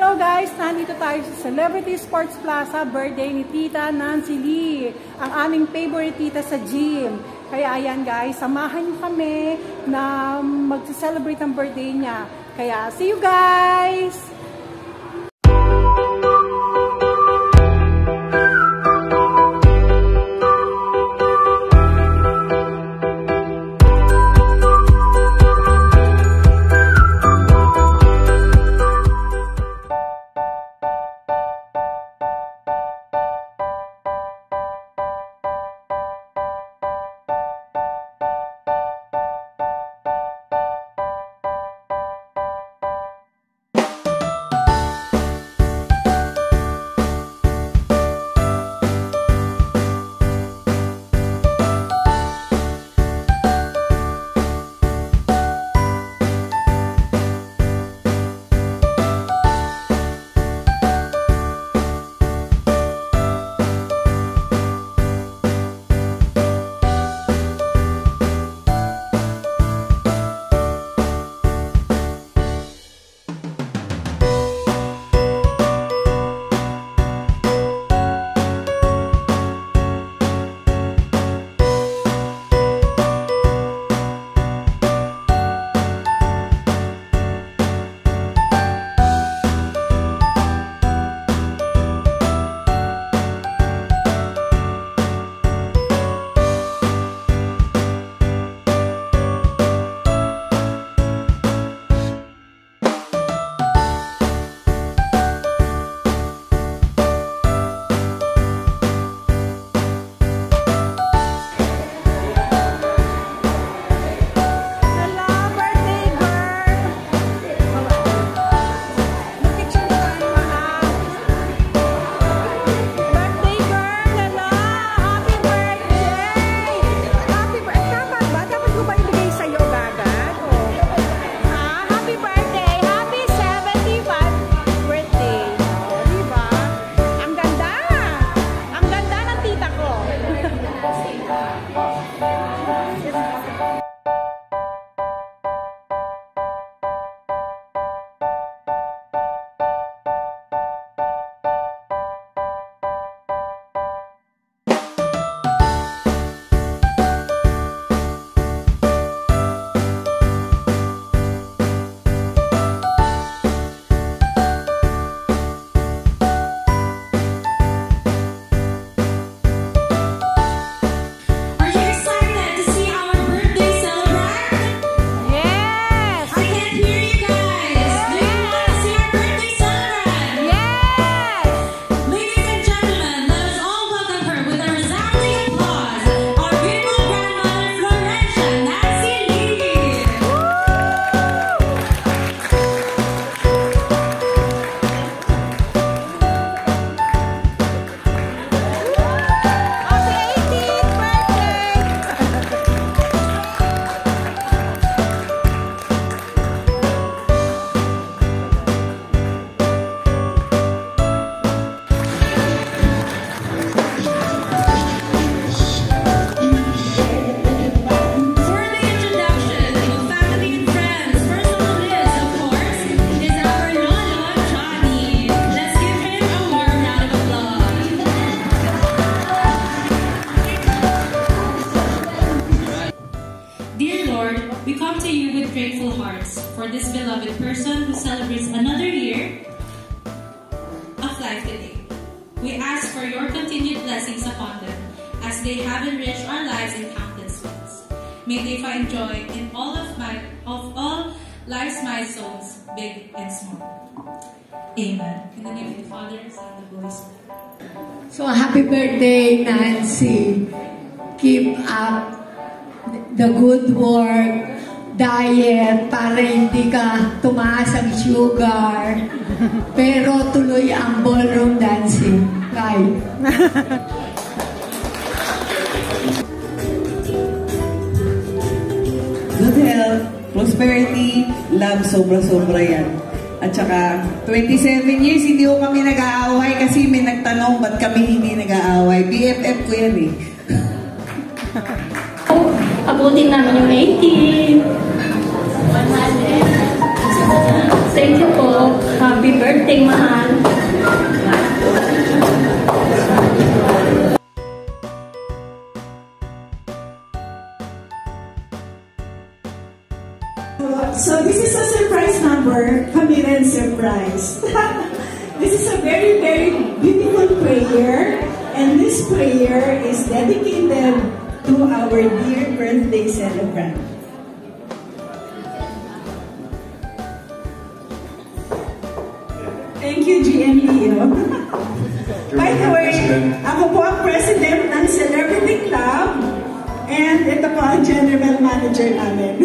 Hello guys! Nandito tayo sa Celebrity Sports Plaza, birthday ni Tita Nancy Lee, ang aming favorite tita sa gym. Kaya ayan guys, samahan niyo kami na mag-celebrate ang birthday niya. Kaya see you guys! We come to you with grateful hearts for this beloved person who celebrates another year of life today. We ask for your continued blessings upon them as they have enriched our lives in countless ways. May they find joy in all life's milestones, big and small. Amen. In the name of the Father, Son, and the Holy Spirit. So happy birthday, Nancy. Keep up the good work, diet, para hindi ka tumaas ang sugar. Pero tuloy ang ballroom dancing. Bye. Good health, prosperity, love, sobra-sobra yan. At saka, 27 years, hindi ko kami nag-aaway kasi may nagtanong, ba't kami hindi nag-aaway? BFF ko yan eh. Abutin namin yung 18. 100. Thank you po. Happy birthday, mahal. So this is a surprise number. Kami rin surprise. This is a very, very beautiful prayer. And this prayer is dedicated to our dear birthday celebrant. Thank you, GM Leo. By the way, ako po ang president ng Celebrity Club and ito po ang general manager namin.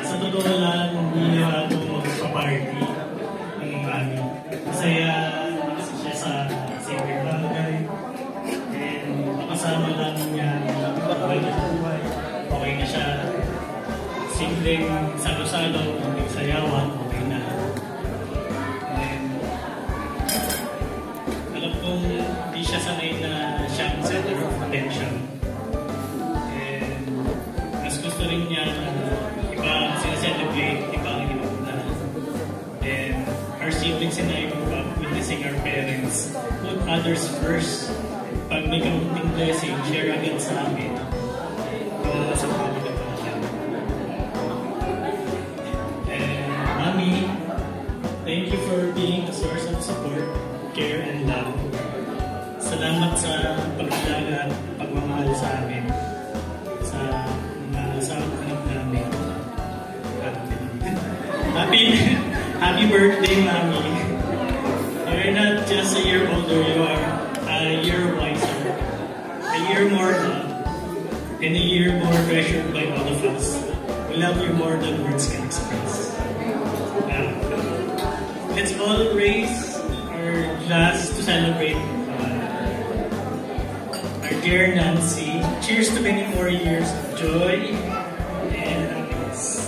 Sa totoo lang, hindi na ito magpa-party ng amin. Masaya siya sa simple bagay. And makasama lang niya buhay na buhay. Okay na siya. Simpleng salo-salo, simpleng sayawan, okay na. And alam kong hindi siya sanay na siya ang center of attention. And mas gusto rin niya celebrate, iba ang inuna. And our siblings and I grew up witnessing our parents put others first. Pag may kamunting blessing, share agad sa amin. Kung sa family ka pa siya. And Mami, thank you for being a source of support, care, and love. Salamat sa pag-alaga at pagmamahal sa amin. Sa anak namin. Happy birthday, Mami. You're not just a year older, you are a year wiser, a year more loved, and a year more treasured by all of us. We love you more than words can express. Let's all raise our glass to celebrate our dear Nancy. Cheers to many more years of joy and happiness.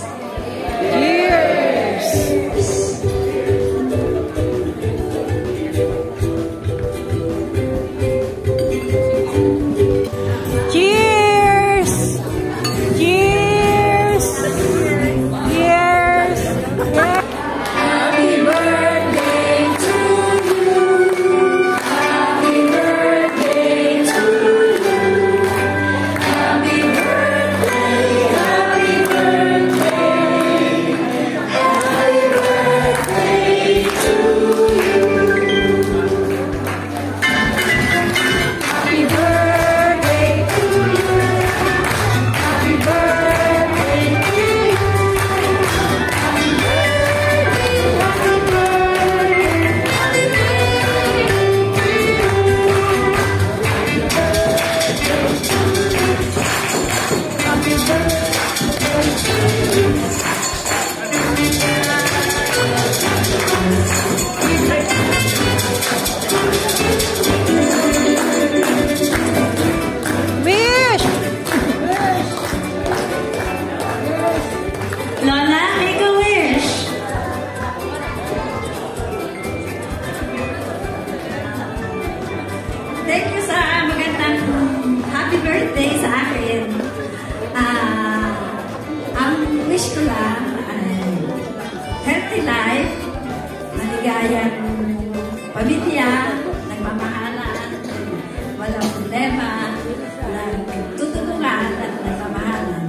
maligayang pamilya, nagmamahalan, walang problema, nagtutulungan at nagmamahalan.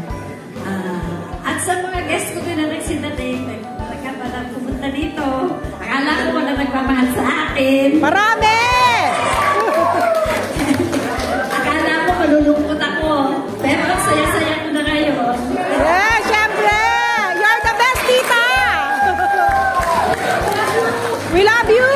At sa mga guests ko din na nagsindating, nagkapalang pumunta dito, akala ko wala nagmamahal sa akin. Marami! Akala ko malulungkot ako, pero ang saya-saya ko na ngayon. Yeah, syempre! You're the best, tita! We love you!